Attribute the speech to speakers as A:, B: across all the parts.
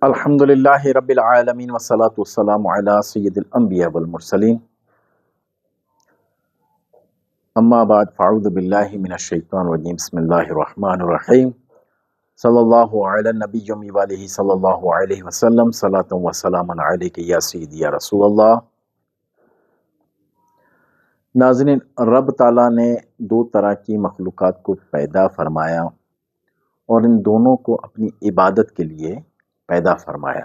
A: الحمدللہ رب العالمین والصلاة والسلام علی سید الانبیاء والمرسلین اما بعد فاعوذ باللہ من الشیطان الرجیم بسم اللہ الرحمن الرحیم صلی اللہ علی النبی وآلہ صلی اللہ علیہ وسلم صلاۃ و سلام علیک یا سیدی یا رسول اللہ۔ ناظرین، رب تعالیٰ نے دو طرح کی مخلوقات کو پیدا فرمایا اور ان دونوں کو اپنی عبادت کے لیے پیدا فرمایا،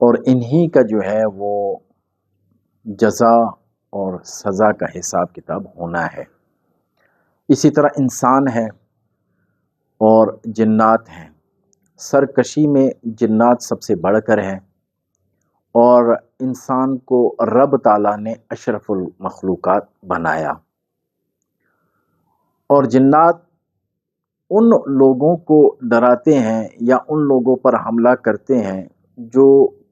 A: اور انہی کا جو ہے وہ جزا اور سزا کا حساب کتاب ہونا ہے۔ اسی طرح انسان ہے اور جنات ہیں۔ سرکشی میں جنات سب سے بڑھ کر ہیں، اور انسان کو رب تعالیٰ نے اشرف المخلوقات بنایا، اور جنات ان لوگوں کو ڈراتے ہیں یا ان لوگوں پر حملہ کرتے ہیں جو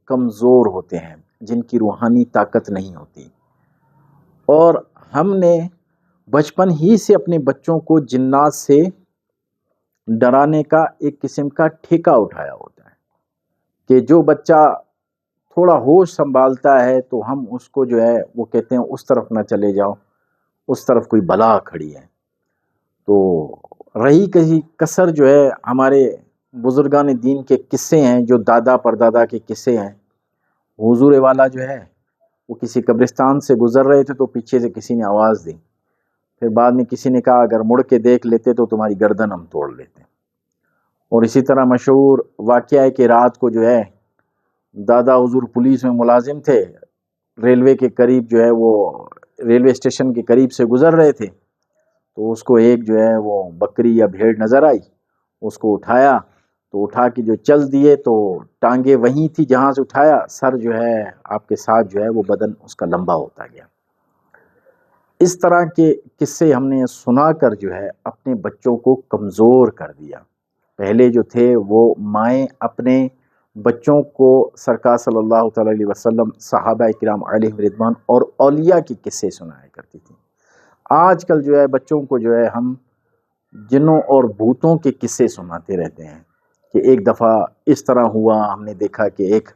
A: کمزور ہوتے ہیں، جن کی روحانی طاقت نہیں ہوتی۔ اور ہم نے بچپن ہی سے اپنے بچوں کو جنات سے ڈرانے کا ایک قسم کا ٹھیکہ اٹھایا ہوتا ہے کہ جو بچہ تھوڑا ہوش سنبھالتا ہے تو ہم اس کو جو ہے وہ کہتے ہیں اس طرف نہ چلے جاؤ، اس طرف کوئی بلا کھڑی ہے۔ تو رہی کہیں کسر جو ہے ہمارے بزرگان دین کے قصے ہیں، جو دادا پردادا کے قصے ہیں۔ حضور والا جو ہے وہ کسی قبرستان سے گزر رہے تھے تو پیچھے سے کسی نے آواز دی، پھر بعد میں کسی نے کہا اگر مڑ کے دیکھ لیتے تو تمہاری گردن ہم توڑ لیتے۔ اور اسی طرح مشہور واقعہ ہے کہ رات کو جو ہے دادا حضور پولیس میں ملازم تھے، ریلوے کے قریب جو ہے وہ ریلوے اسٹیشن کے قریب سے گزر رہے تھے، تو اس کو ایک جو ہے وہ بکری یا بھیڑ نظر آئی، اس کو اٹھایا تو اٹھا کے جو چل دیے تو ٹانگیں وہیں تھی جہاں سے اٹھایا، سر جو ہے آپ کے ساتھ جو ہے وہ بدن اس کا لمبا ہوتا گیا۔ اس طرح کے قصے ہم نے سنا کر جو ہے اپنے بچوں کو کمزور کر دیا۔ پہلے جو تھے وہ مائیں اپنے بچوں کو سرکار صلی اللہ تعالی علیہ وسلم، صحابہ کرام علیہ رضوان اور اولیاء کی قصے سنایا کرتی تھیں۔ آج کل جو ہے بچوں کو جو ہے ہم جنوں اور بھوتوں کے قصے سناتے رہتے ہیں کہ ایک دفعہ اس طرح ہوا، ہم نے دیکھا کہ ایک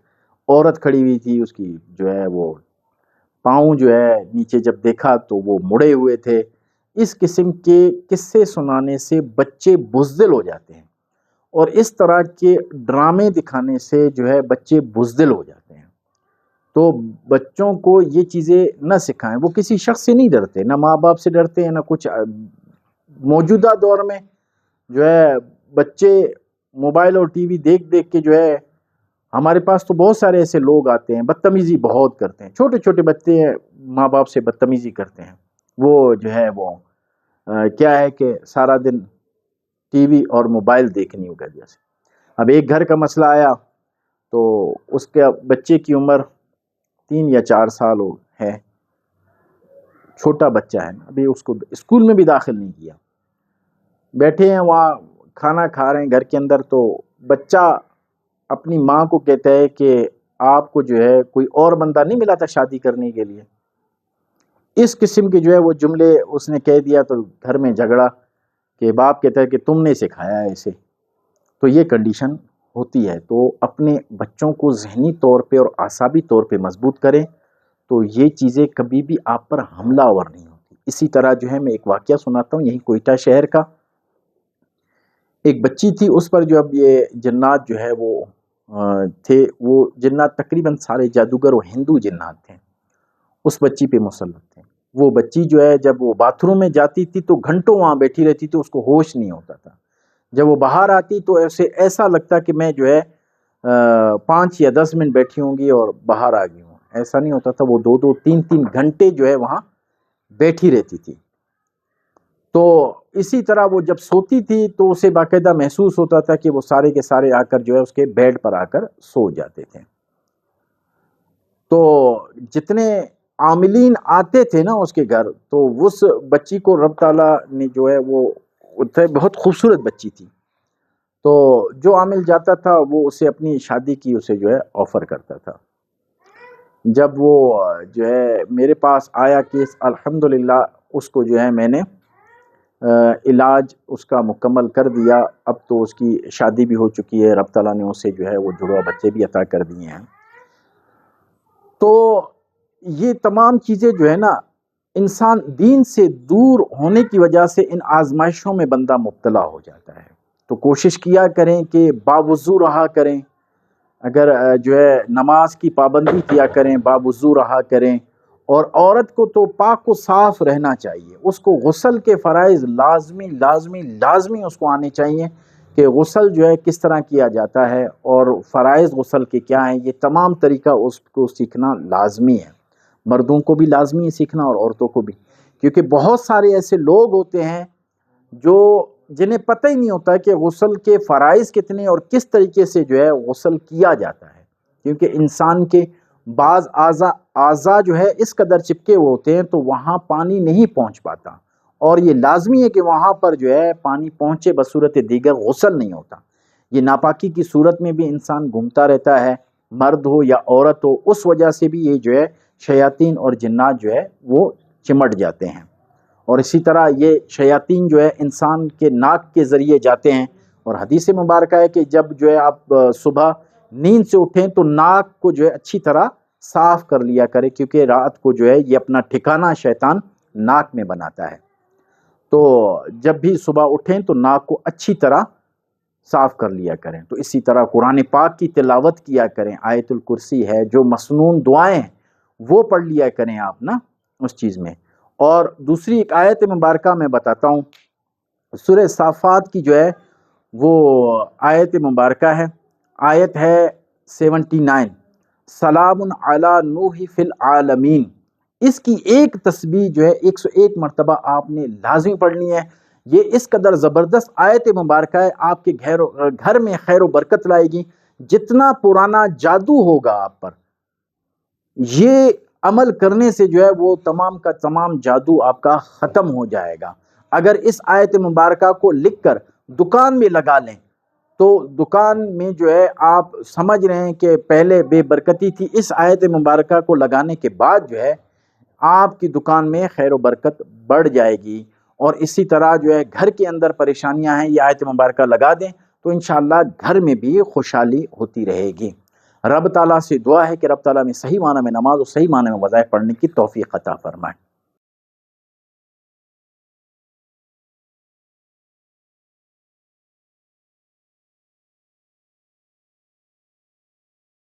A: عورت کھڑی ہوئی تھی، اس کی جو ہے وہ پاؤں جو ہے نیچے جب دیکھا تو وہ مڑے ہوئے تھے۔ اس قسم کے قصے سنانے سے بچے بزدل ہو جاتے ہیں، اور اس طرح کے ڈرامے دکھانے سے جو ہے بچے بزدل ہو جاتے ہیں۔ تو بچوں کو یہ چیزیں نہ سکھائیں۔ وہ کسی شخص سے نہیں ڈرتے، نہ ماں باپ سے ڈرتے ہیں، نہ کچھ۔ موجودہ دور میں جو ہے بچے موبائل اور ٹی وی دیکھ دیکھ کے جو ہے، ہمارے پاس تو بہت سارے ایسے لوگ آتے ہیں بدتمیزی بہت کرتے ہیں، چھوٹے چھوٹے بچے ہیں ماں باپ سے بدتمیزی کرتے ہیں۔ وہ جو ہے وہ کیا ہے کہ سارا دن ٹی وی اور موبائل دیکھنے کی وجہ سے۔ اب ایک گھر کا مسئلہ آیا تو اس کے بچے کی عمر 3 یا 4 سال ہے، چھوٹا بچہ ہے، ابھی اس کو اسکول میں بھی داخل نہیں کیا۔ بیٹھے ہیں وہاں کھانا کھا رہے ہیں گھر کے اندر، تو بچہ اپنی ماں کو کہتا ہے کہ آپ کو جو ہے کوئی اور بندہ نہیں ملا تھا شادی کرنے کے لیے؟ اس قسم کے جو ہے وہ جملے اس نے کہہ دیا، تو گھر میں جھگڑا کہ باپ کہتا ہے کہ تم نے سکھایا ہے اسے۔ تو یہ کنڈیشن ہوتی ہے۔ تو اپنے بچوں کو ذہنی طور پہ اور اعصابی طور پہ مضبوط کریں تو یہ چیزیں کبھی بھی آپ پر حملہ آور نہیں ہوتی۔ اسی طرح جو ہے میں ایک واقعہ سناتا ہوں، یہی کوئٹہ شہر کا۔ ایک بچی تھی، اس پر جو اب یہ جنات جو ہے وہ تھے، وہ جنات تقریباً سارے جادوگر و ہندو جنات تھے، اس بچی پہ مسلط تھے۔ وہ بچی جو ہے جب وہ باتھ روم میں جاتی تھی تو گھنٹوں وہاں بیٹھی رہتی تھی، اس کو ہوش نہیں ہوتا تھا۔ جب وہ باہر آتی تو ایسا لگتا کہ میں جو ہے 5 یا 10 منٹ بیٹھی ہوں گی اور باہر آ گئی ہوں، ایسا نہیں ہوتا تھا۔ وہ 2 3 گھنٹے جو ہے وہاں بیٹھی رہتی تھی۔ تو اسی طرح وہ جب سوتی تھی تو اسے باقاعدہ محسوس ہوتا تھا کہ وہ سارے کے سارے آ کر جو ہے اس کے بیڈ پر آ کر سو جاتے تھے۔ تو جتنے عاملین آتے تھے نا اس کے گھر، تو اس بچی کو رب تعالیٰ نے جو ہے وہ بہت خوبصورت بچی تھی، تو جو عامل جاتا تھا وہ اسے اپنی شادی کی اسے جو ہے آفر کرتا تھا۔ جب وہ جو ہے میرے پاس آیا کیس، الحمدللہ اس کو جو ہے میں نے علاج اس کا مکمل کر دیا، اب تو اس کی شادی بھی ہو چکی ہے، رب تعالیٰ نے اسے جو ہے وہ جڑواں بچے بھی عطا کر دیے ہیں۔ تو یہ تمام چیزیں جو ہے نا، انسان دین سے دور ہونے کی وجہ سے ان آزمائشوں میں بندہ مبتلا ہو جاتا ہے۔ تو کوشش کیا کریں کہ باوضو رہا کریں، اگر جو ہے نماز کی پابندی کیا کریں، باوضو رہا کریں، اور عورت کو تو پاک و صاف رہنا چاہیے، اس کو غسل کے فرائض لازمی لازمی لازمی اس کو آنے چاہیے کہ غسل جو ہے کس طرح کیا جاتا ہے اور فرائض غسل کے کیا ہیں، یہ تمام طریقہ اس کو سیکھنا لازمی ہے۔ مردوں کو بھی لازمی ہے سیکھنا اور عورتوں کو بھی، کیونکہ بہت سارے ایسے لوگ ہوتے ہیں جنہیں پتہ ہی نہیں ہوتا کہ غسل کے فرائض کتنے اور کس طریقے سے جو ہے غسل کیا جاتا ہے، کیونکہ انسان کے بعض اعضاء جو ہے اس قدر چپکے ہوئے ہوتے ہیں تو وہاں پانی نہیں پہنچ پاتا، اور یہ لازمی ہے کہ وہاں پر جو ہے پانی پہنچے، بصورت دیگر غسل نہیں ہوتا۔ یہ ناپاکی کی صورت میں بھی انسان گھومتا رہتا ہے، مرد ہو یا عورت ہو، اس وجہ سے بھی یہ جو ہے شیاطین اور جنات جو ہے وہ چمٹ جاتے ہیں۔ اور اسی طرح یہ شیاطین جو ہے انسان کے ناک کے ذریعے جاتے ہیں، اور حدیث مبارکہ ہے کہ جب جو ہے آپ صبح نیند سے اٹھیں تو ناک کو جو ہے اچھی طرح صاف کر لیا کرے، کیونکہ رات کو جو ہے یہ اپنا ٹھکانہ شیطان ناک میں بناتا ہے۔ تو جب بھی صبح اٹھیں تو ناک کو اچھی طرح صاف کر لیا کریں۔ تو اسی طرح قرآن پاک کی تلاوت کیا کریں، آیت الکرسی ہے، جو مسنون دعائیں ہیں وہ پڑھ لیا کریں آپ نا اس چیز میں۔ اور دوسری ایک آیت مبارکہ میں بتاتا ہوں، سورہ صافات کی جو ہے وہ آیت مبارکہ ہے، آیت ہے 79، سلام علی نوح فی العالمین۔ اس کی ایک تسبیح جو ہے 101 مرتبہ آپ نے لازمی پڑھنی ہے۔ یہ اس قدر زبردست آیت مبارکہ ہے، آپ کے گھر میں خیر و برکت لائے گی۔ جتنا پرانا جادو ہوگا آپ پر، یہ عمل کرنے سے جو ہے وہ تمام کا تمام جادو آپ کا ختم ہو جائے گا۔ اگر اس آیت مبارکہ کو لکھ کر دکان میں لگا لیں تو دکان میں جو ہے آپ سمجھ رہے ہیں کہ پہلے بے برکتی تھی، اس آیت مبارکہ کو لگانے کے بعد جو ہے آپ کی دکان میں خیر و برکت بڑھ جائے گی۔ اور اسی طرح جو ہے گھر کے اندر پریشانیاں ہیں، یہ آیت مبارکہ لگا دیں تو انشاءاللہ گھر میں بھی خوشحالی ہوتی رہے گی۔ رب تعالیٰ سے دعا ہے کہ رب تعالیٰ میں صحیح معنی میں نماز اور صحیح معنی میں وظائف پڑھنے کی توفیق عطا فرمائے۔